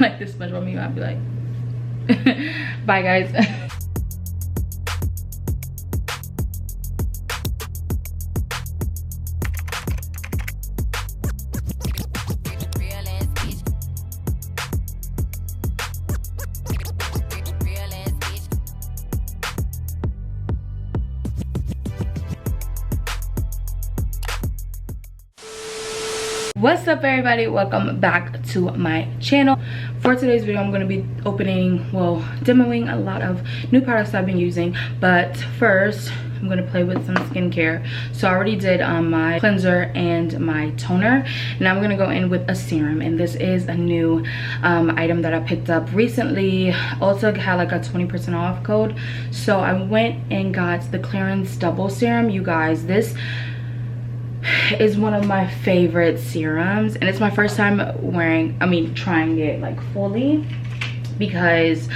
like this SpongeBob meme, I'd be like, bye guys. What's up everybody, welcome back to my channel. For today's video I'm going to be opening, well, demoing a lot of new products I've been using, but first I'm going to play with some skincare. So I already did my cleanser and my toner. Now I'm going to go in with a serum, and this is a new item that I picked up recently. Also had like a 20% off code, so I went and got the clearance double serum. You guys, this is one of my favorite serums, and it's my first time trying it like fully, because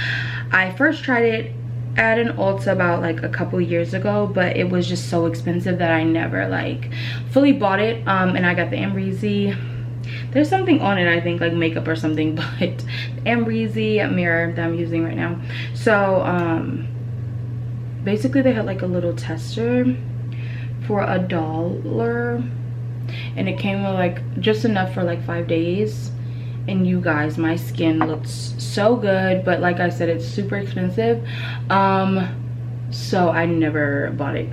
I first tried it at an Ulta about like a couple years ago, but it was just so expensive that I never like fully bought it. And I got the Amrezy. There's something on it, I think like makeup or something, but the Amrezy mirror that I'm using right now. So basically they had like a little tester for $1, and it came with like just enough for like 5 days. And you guys, my skin looks so good, but like I said, it's super expensive. So I never bought it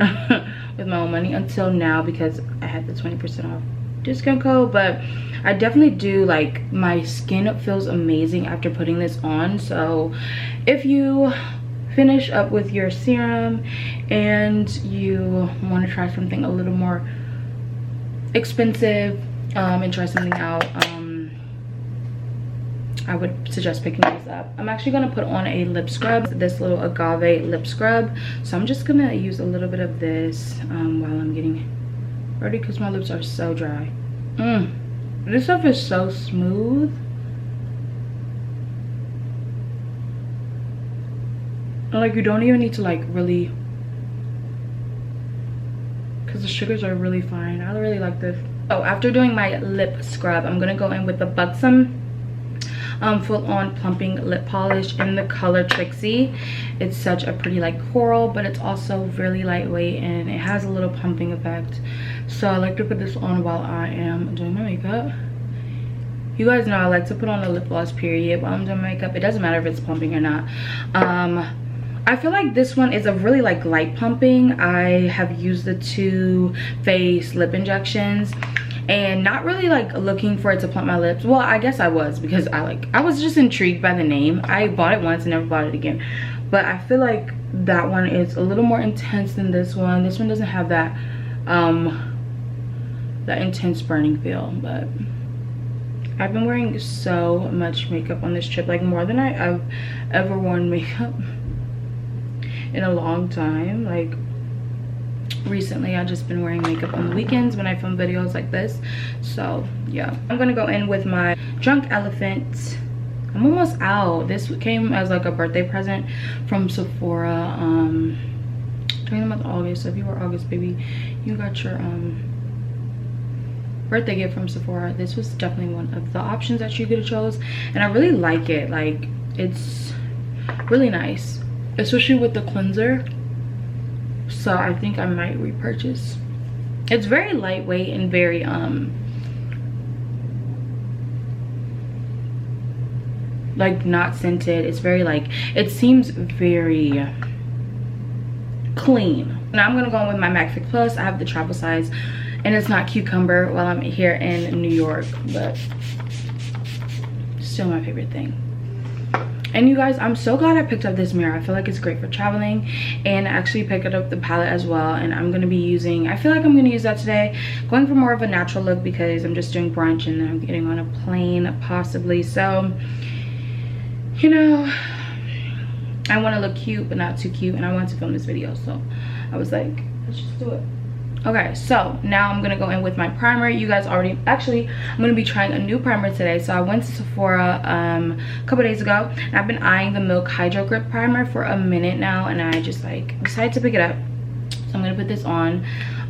with my own money until now, because I had the 20% off discount code. But I definitely do, like, my skin feels amazing after putting this on. So if you finish up with your serum and you want to try something a little more expensive and try something out, I would suggest picking this up. I'm actually going to put on a lip scrub, this little agave lip scrub. So I'm just gonna use a little bit of this while I'm getting ready, because my lips are so dry. This stuff is so smooth. Like, you don't even need to like really, because the sugars are really fine. I really like this. Oh, after doing my lip scrub, I'm gonna go in with the Buxom full-on plumping lip polish in the color Trixie. It's such a pretty like coral, but it's also really lightweight and it has a little pumping effect. So I like to put this on while I am doing my makeup. You guys know I like to put on a lip gloss period while I'm doing makeup. It doesn't matter if it's pumping or not. I feel like this one is a really like light pumping. I have used the Too Faced lip injections and not really like looking for it to plump my lips. Well, I guess I was, because I was just intrigued by the name. I bought it once and never bought it again. But I feel like that one is a little more intense than this one. This one doesn't have that that intense burning feel. But I've been wearing so much makeup on this trip, like more than I've ever worn makeup in a long time. Like, recently I've just been wearing makeup on the weekends when I film videos like this. So yeah, I'm gonna go in with my Drunk Elephant. I'm almost out. This came as like a birthday present from Sephora during the month of August. So if you were August baby, you got your birthday gift from Sephora. This was definitely one of the options that you could have chose, and I really like it. Like, it's really nice, especially with the cleanser. So I think I might repurchase. It's very lightweight and very like not scented. It's very like, it seems very clean. Now I'm gonna go in with my MAC Fix Plus. I have the travel size, and it's not cucumber while I'm here in New York, but still my favorite thing. And you guys, I'm so glad I picked up this mirror. I feel like it's great for traveling, and I actually picked up the palette as well, and I'm gonna be using, I feel like I'm gonna use that today, going for more of a natural look, because I'm just doing brunch and then I'm getting on a plane possibly. So, you know, I want to look cute but not too cute, and I want to film this video, so I was like, let's just do it. Okay, so now I'm gonna go in with my primer. You guys already, actually, I'm gonna be trying a new primer today. So I went to Sephora a couple days ago, and I've been eyeing the Milk Hydro Grip primer for a minute now, and I just like decided to pick it up. So I'm gonna put this on.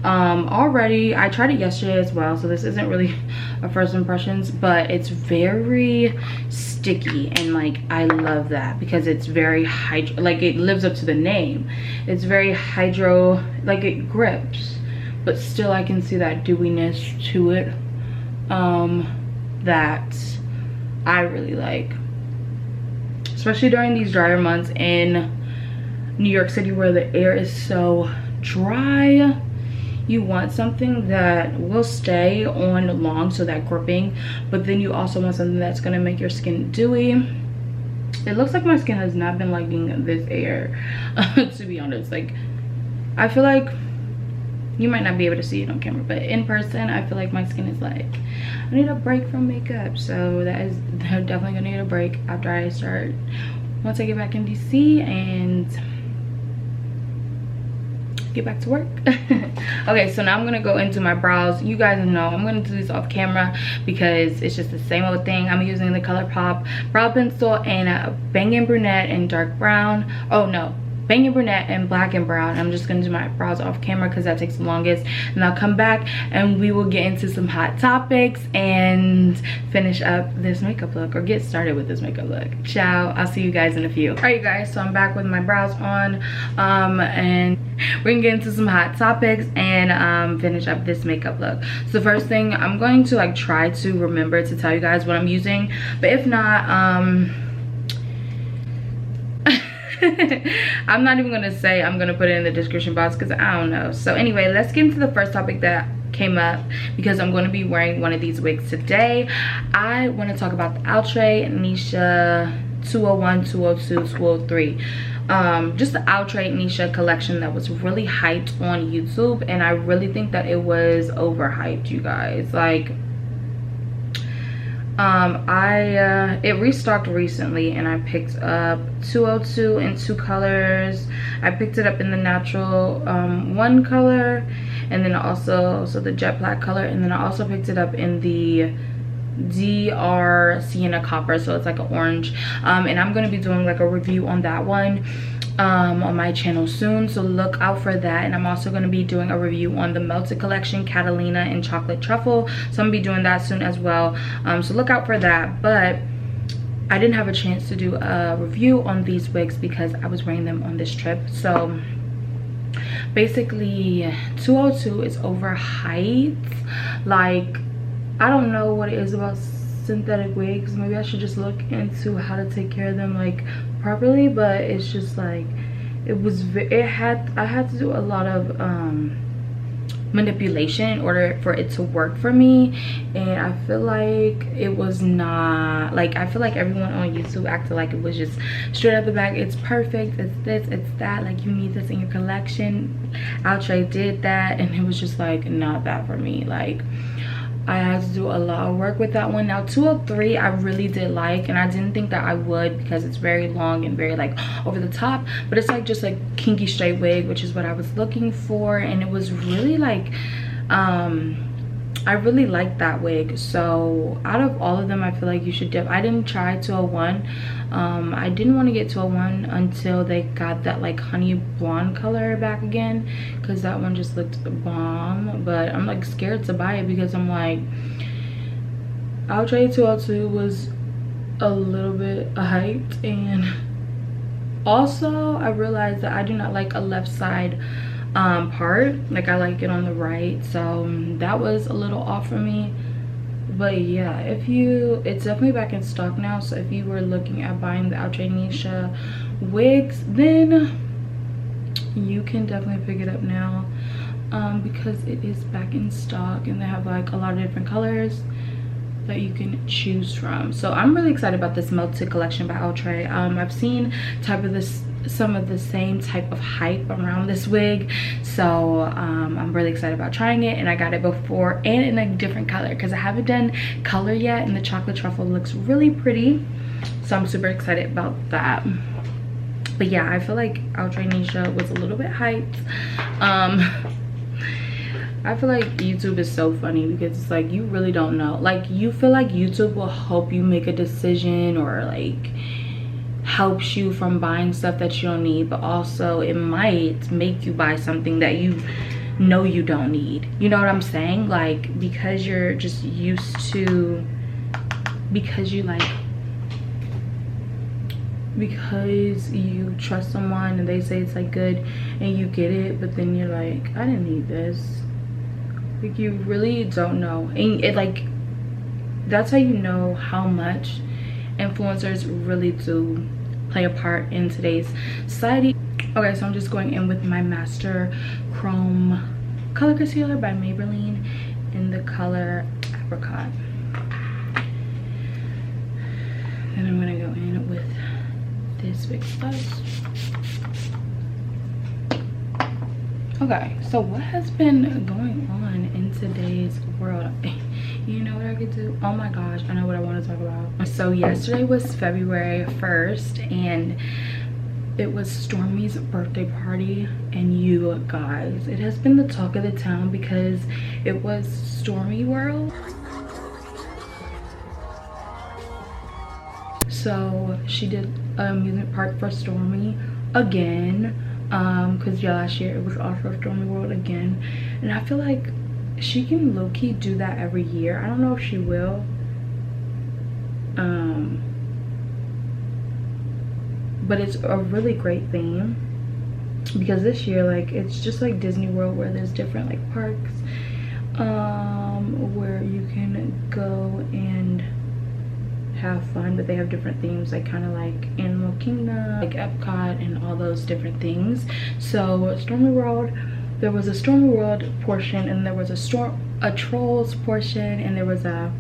Already I tried it yesterday as well, so this isn't really a first impressions, but it's very sticky, and like I love that because it's very hydro, like it lives up to the name. It's very hydro, like it grips, but still I can see that dewiness to it that I really like, especially during these drier months in New York City where the air is so dry. You want something that will stay on long, so that gripping, but then you also want something that's going to make your skin dewy. It looks like my skin has not been liking this air to be honest. Like I feel like you might not be able to see it on camera, but in person I feel like my skin is like, I need a break from makeup. So they're definitely gonna need a break after I start, once I get back in DC and get back to work. Okay, so now I'm gonna go into my brows. You guys know I'm gonna do this off camera because it's just the same old thing. I'm using the ColourPop brow pencil and a Bangin' Brunette and dark brown. Oh no, Bangin' Brunette and black and brown. I'm just gonna do my brows off camera because that takes the longest, and I'll come back and we will get into some hot topics and finish up this makeup look, or get started with this makeup look. Ciao, I'll see you guys in a few. All right, you guys, so I'm back with my brows on and we're gonna get into some hot topics and finish up this makeup look. So the first thing, I'm going to like try to remember to tell you guys what I'm using, but if not, I'm not even gonna say, I'm gonna put it in the description box because I don't know. So anyway, let's get into the first topic that came up because I'm going to be wearing one of these wigs today. I want to talk about the Outre Neesha 201, 202, 203. Just the Outre Neesha collection that was really hyped on YouTube, and I really think that it was overhyped, you guys. Like it restocked recently and I picked up 202 in 2 colors. I picked it up in the natural 1 color, and then also the jet black color, and then I also picked it up in the DR Sienna Copper, so it's like an orange, and I'm going to be doing like a review on that one on my channel soon, so look out for that. And I'm also going to be doing a review on the Melted Collection Catalina and Chocolate Truffle, so I'm going to be doing that soon as well, so look out for that. But I didn't have a chance to do a review on these wigs because I was wearing them on this trip. So basically 202 is overhyped. Like I don't know what it is about synthetic wigs. Maybe I should just look into how to take care of them like properly, but it's just like I had to do a lot of manipulation in order for it to work for me, and I feel like it was not, like I feel like everyone on YouTube acted like it was just straight out the bag, it's perfect, it's this, it's that, like you need this in your collection. Outre did that and it was just like not that for me. Like I had to do a lot of work with that one. Now 203 I really did like, and I didn't think that I would because it's very long and very like over the top, but it's like just like kinky straight wig, which is what I was looking for, and it was really like I really liked that wig. So out of all of them, I feel like you should dip. I didn't try 201. I didn't want to get 201 until they got that like honey blonde color back again, because that one just looked bomb. But I'm like scared to buy it because I'm like, Outre 202 was a little bit hyped, and also I realized that I do not like a left side part, like I like it on the right, so that was a little off for me. But yeah, it's definitely back in stock now, so if you were looking at buying the Outre Neesha wigs, then you can definitely pick it up now, because it is back in stock and they have like a lot of different colors that you can choose from. So I'm really excited about this Melted Collection by Outre. I've seen some of the same type of hype around this wig, so I'm really excited about trying it, and I got it before and in a different color because I haven't done color yet, and the chocolate truffle looks really pretty, so I'm super excited about that. But yeah, I feel like Outre Neesha was a little bit hyped. I feel like YouTube is so funny because it's like you really don't know, like you feel like YouTube will help you make a decision or like helps you from buying stuff that you don't need, but also it might make you buy something that you know you don't need. You know what I'm saying? Like, because you're just used to, because you like, because you trust someone and they say it's like good and you get it, but then you're like, I didn't need this. Like, you really don't know. And it, like, that's how you know how much influencers really do play a part in today's society. Okay, so I'm just going in with my Master Chrome Color Concealer by Maybelline in the color Apricot. Then I'm gonna go in with this big sponge. Okay, so what has been going on in today's world? You know what I could do? Oh my gosh, I know what I want to talk about. So yesterday was February 1st and it was Stormi's birthday party, and you guys, it has been the talk of the town because it was Stormi World. So she did an amusement park for Stormi again, because yeah, last year it was also Stormi World again, and I feel like she can low-key do that every year. I don't know if she will, but it's a really great theme because this year, like, it's just like Disney World where there's different like parks where you can go and have fun, but they have different themes, like kind of like Animal Kingdom, like Epcot, and all those different things. So Stormi World, there was a Stormi World portion, and there was a Trolls portion, and there was a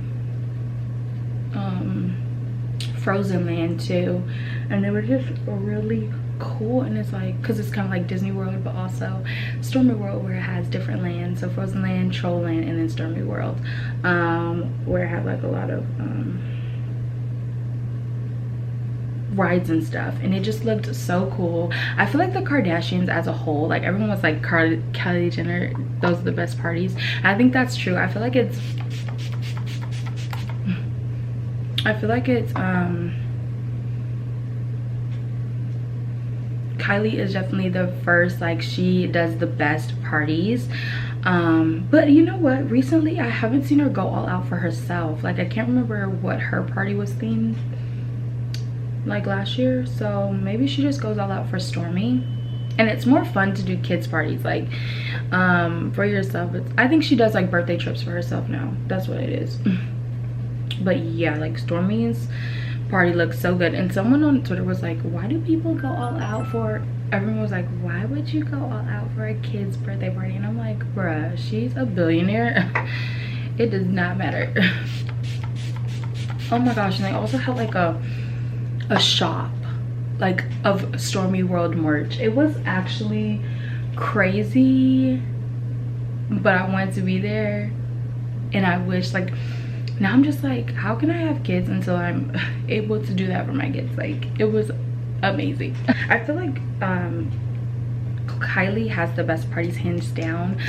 Frozen Land too, and they were just really cool. And it's like, because it's kind of like Disney World, but also Stormi World where it has different lands. So Frozen Land, Troll Land, and then Stormi World, where it had like a lot of rides and stuff, and it just looked so cool. I feel like the Kardashians as a whole, like everyone was like Kylie Jenner, those are the best parties. I think that's true. I feel like it's Kylie is definitely the first, like she does the best parties. But you know what, recently I haven't seen her go all out for herself. Like I can't remember what her party was themed like last year, so maybe she just goes all out for Stormi. And it's more fun to do kids parties like for yourself. I think she does like birthday trips for herself now. That's what it is. But yeah, like Stormi's party looks so good. And someone on Twitter was like, why do people go all out for, everyone was like, why would you go all out for a kid's birthday party? And I'm like, bruh, she's a billionaire. It does not matter. Oh my gosh. And they also had like a shop like of Stormi World merch. It was actually crazy, but I wanted to be there, and I wish, like, now I'm just like, how can I have kids until I'm able to do that for my kids? Like, it was amazing. I feel like Kylie has the best parties hands down,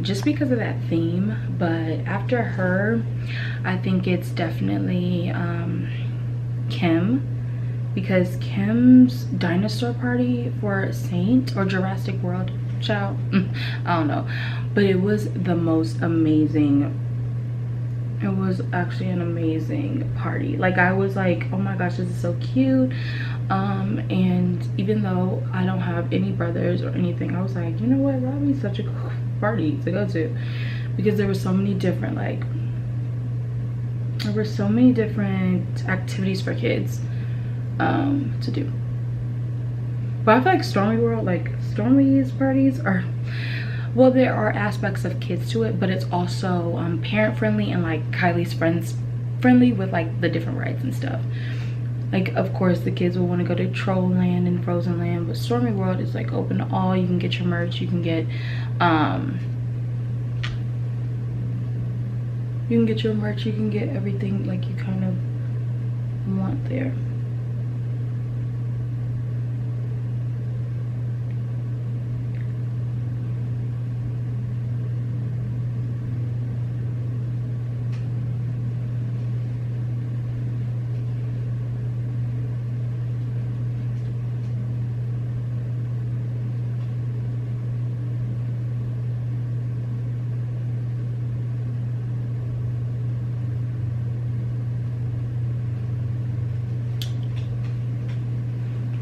just because of that theme. But after her, I think it's definitely Kim, because Kim's dinosaur party for Saint or Jurassic World, child, I don't know, but it was the most amazing. It was actually an amazing party. Like, I was like, oh my gosh, this is so cute. And even though I don't have any brothers or anything, I was like, you know what, that would be such a cool party to go to, because there were so many different, like, there were so many different activities for kids to do. But I feel like Stormi World, like Stormi's parties are, well, there are aspects of kids to it, but it's also parent friendly and like Kylie's friends friendly with like the different rides and stuff. Like, of course, the kids will want to go to Troll Land and Frozen Land, but Stormi World is like open to all. You can get your merch, you can get your merch, you can get everything like you kind of want there.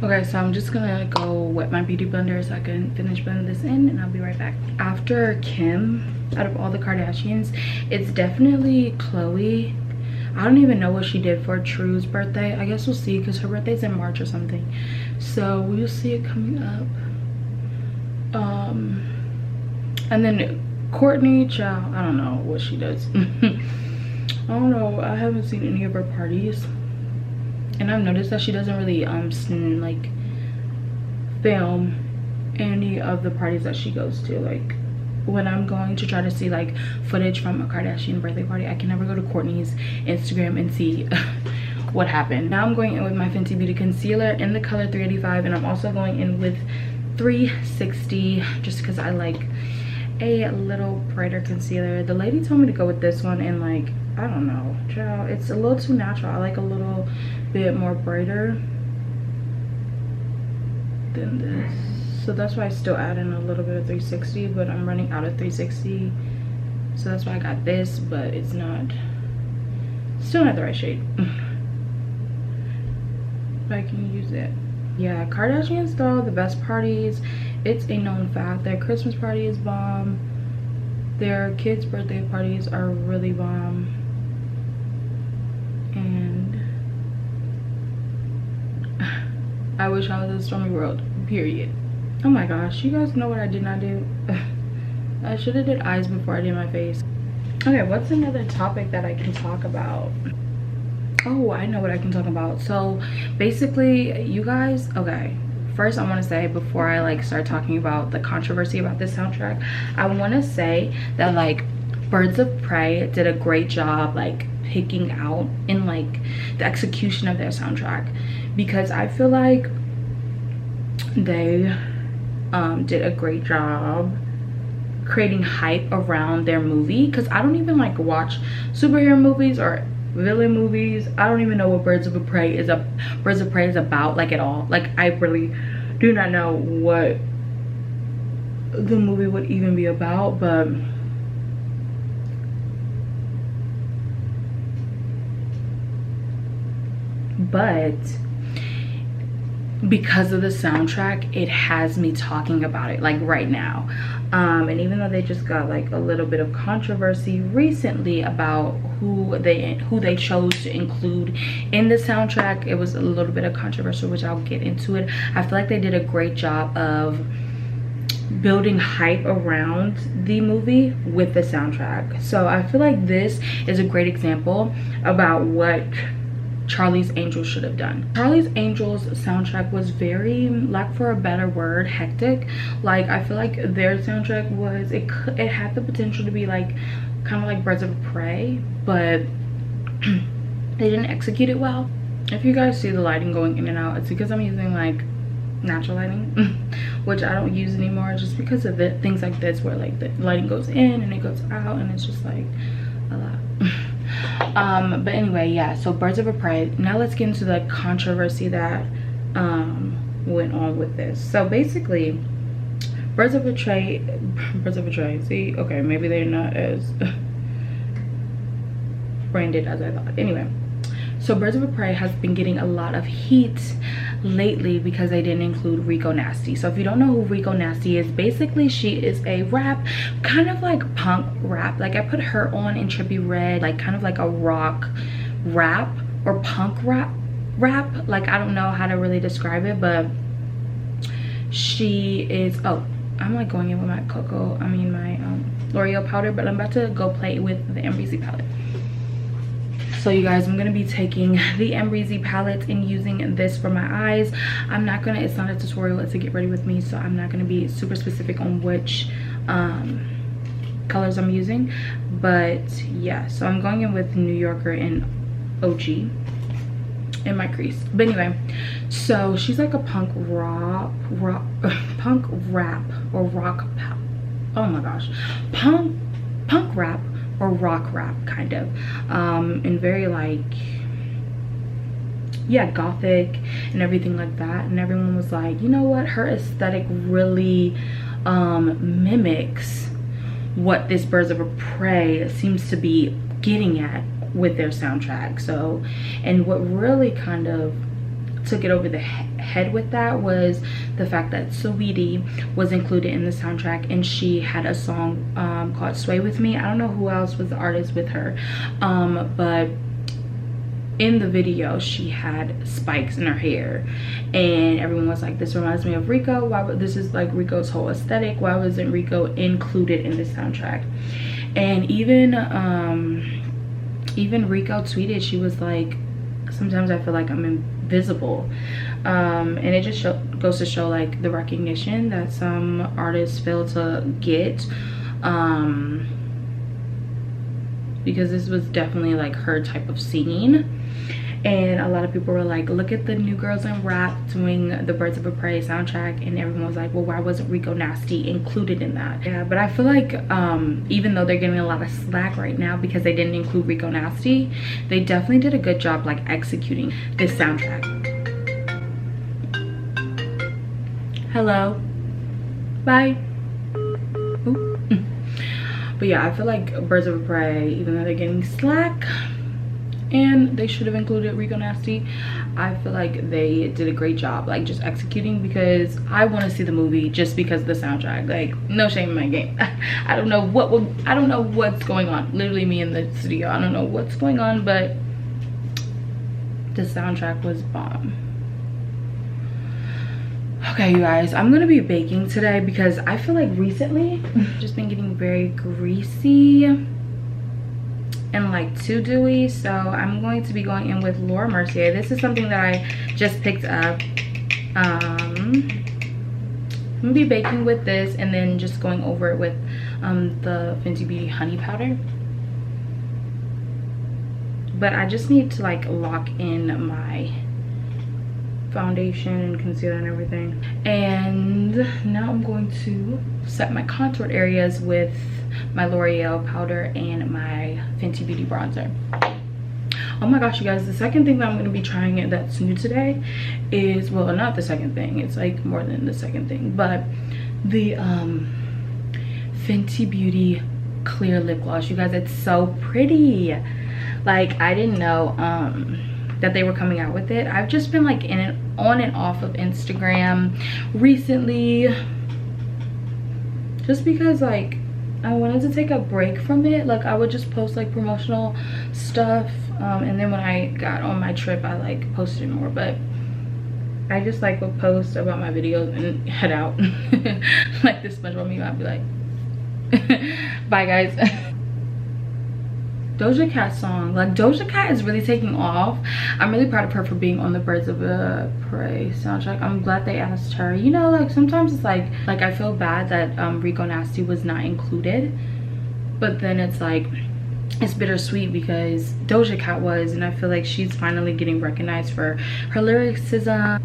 Okay, so I'm just gonna go wet my beauty blender so I can finish blending this in, and I'll be right back. After Kim, out of all the Kardashians, it's definitely Khloe. I don't even know what she did for True's birthday. I guess we'll see, because her birthday's in March or something. So we'll see it coming up. And then Courtney, child, I don't know what she does. I don't know. I haven't seen any of her parties. And I've noticed that she doesn't really like film any of the parties that she goes to. Like when I'm going to try to see like footage from a Kardashian birthday party, I can never go to Kourtney's Instagram and see what happened. Now I'm going in with my Fenty Beauty concealer in the color 385, and I'm also going in with 360 just because I like a little brighter concealer. The lady told me to go with this one, and like, I don't know, child, it's a little too natural. I like a little bit more brighter than this, so that's why I still add in a little bit of 360, but I'm running out of 360, so that's why I got this, but it's still not the right shade. But I can use it. Yeah, Kardashians throw the best parties. It's a known fact. Their Christmas party is bomb. Their kids' birthday parties are really bomb. And I wish I was in Stormi world, period. Oh my gosh, you guys know what I did not do? I should have did eyes before I did my face. Okay, what's another topic that I can talk about? Oh, I know what I can talk about. So basically, you guys, okay, first I want to say, before I like start talking about the controversy about this soundtrack, I want to say that like Birds of Prey did a great job like picking out in like the execution of their soundtrack, because I feel like they did a great job creating hype around their movie, because I don't even like watch superhero movies or villain movies. I don't even know what Birds of Prey is about like at all. Like I really do not know what the movie would even be about, but because of the soundtrack, it has me talking about it like right now. And even though they just got like a little bit of controversy recently about who they chose to include in the soundtrack, it was a little bit of controversial, which I'll get into it. I feel like they did a great job of building hype around the movie with the soundtrack. So I feel like this is a great example about what Charlie's Angels should have done. Charlie's Angels soundtrack was very, lack for a better word, hectic. Like I feel like their soundtrack was, it had the potential to be like kind of like Birds of Prey, but they didn't execute it well. If you guys see the lighting going in and out, it's because I'm using like natural lighting, which I don't use anymore, just because of it, things like this where like the lighting goes in and it goes out, and it's just like a lot. But anyway, yeah, so Birds of Prey. Now let's get into the controversy that went on with this. So basically, Birds of Prey, see, okay, maybe they're not as branded as I thought. Anyway, so Birds of Prey has been getting a lot of heat lately because they didn't include RICO Nasty. So if you don't know who RICO Nasty is, basically she is a rap, kind of like punk rap. Like I put her on in Trippie Redd, like kind of like a rock rap or punk rap. Like I don't know how to really describe it, but she is, oh, I'm like going in with my my L'Oreal powder, but I'm about to go play with the MBZ palette. So you guys, I'm gonna be taking the MBZ palette and using this for my eyes. I'm not gonna, it's not a tutorial, it's a get ready with me, so I'm not gonna be super specific on which colors I'm using. But yeah, so I'm going in with New Yorker and OG in my crease. But anyway, so she's like a punk rap or rock, oh my gosh, punk rap or rock rap kind of, and very like, yeah, gothic and everything like that. And everyone was like, you know what, her aesthetic really mimics what this Birds of Prey seems to be getting at with their soundtrack. So, and what really kind of took it over the head with that was the fact that Sweetie was included in the soundtrack, and she had a song called Sway With Me. I don't know who else was the artist with her, but in the video she had spikes in her hair, and everyone was like, this reminds me of Rico. Why would this is like Rico's whole aesthetic, why wasn't Rico included in this soundtrack? And even Rico tweeted, she was like, sometimes I feel like I'm invisible, and it just goes to show like the recognition that some artists fail to get, because this was definitely like her type of singing. And a lot of people were like, look at the new girls in rap doing the Birds of a Prey soundtrack, and everyone was like, well, why wasn't Rico Nasty included in that? Yeah, but I feel like even though they're getting a lot of slack right now because they didn't include Rico Nasty, they definitely did a good job like executing this soundtrack. Hello, bye. Ooh. But yeah, I feel like Birds of a Prey, even though they're getting slack and they should have included Rico Nasty, I feel like they did a great job like just executing, because I want to see the movie just because of the soundtrack. Like, no shame in my game. I don't know what's going on. Literally me in the studio, I don't know what's going on, but the soundtrack was bomb. Okay, you guys, I'm gonna be baking today because I feel like recently just been getting very greasy and like too dewy, so I'm going to be going in with Laura Mercier. This is something that I just picked up. I'm gonna be baking with this and then just going over it with the Fenty Beauty honey powder. But I just need to like lock in my foundation and concealer and everything. And now I'm going to set my contour areas with my L'Oreal powder and my Fenty Beauty bronzer. Oh my gosh, you guys, the second thing that I'm going to be trying that's new today is, well, not the second thing, it's like more than the second thing, but the Fenty Beauty clear lip gloss. You guys, it's so pretty. Like, I didn't know that they were coming out with it. I've just been like on and off of Instagram recently, just because like I wanted to take a break from it. Like, I would just post like promotional stuff, and then when I got on my trip I like posted more, but I just like would post about my videos and head out like this SpongeBob meme. I'd be like bye guys. Doja Cat song, like Doja Cat is really taking off. I'm really proud of her for being on the Birds of a Prey soundtrack. I'm glad they asked her. You know, like sometimes it's like I feel bad that Rico Nasty was not included, but then it's like it's bittersweet because Doja Cat was, and I feel like she's finally getting recognized for her lyricism.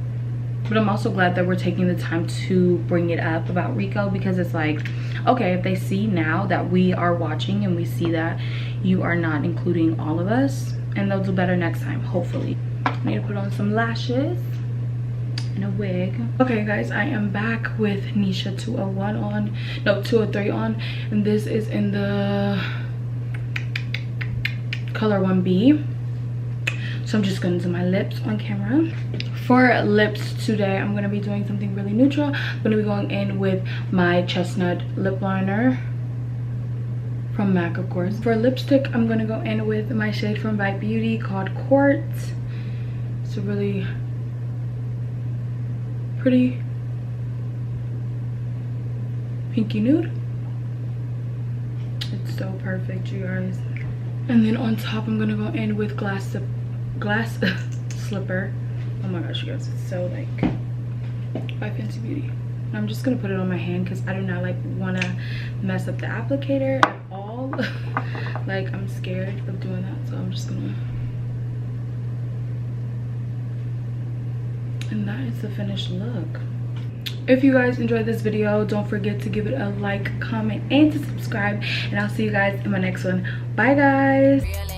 But I'm also glad that we're taking the time to bring it up about Rico, because it's like, okay, if they see now that we are watching and we see that you are not including all of us, and they'll do better next time, hopefully. I need to put on some lashes and a wig. Okay guys, I am back with Neesha 201 on, no, 203 on, and this is in the color 1B. So I'm just gonna do my lips on camera. For lips today, I'm gonna be doing something really neutral. I'm gonna be going in with my chestnut lip liner from MAC, of course. For lipstick, I'm gonna go in with my shade from Vibe Beauty called Quartz. It's a really pretty pinky nude. It's so perfect, you guys. And then on top, I'm gonna go in with glass slipper. Oh my gosh, you guys, it's so like by Fenty Beauty. And I'm just gonna put it on my hand because I do not like want to mess up the applicator at all. Like, I'm scared of doing that, so I'm just gonna. And that is the finished look. If you guys enjoyed this video, don't forget to give it a like, comment, and to subscribe, and I'll see you guys in my next one. Bye guys.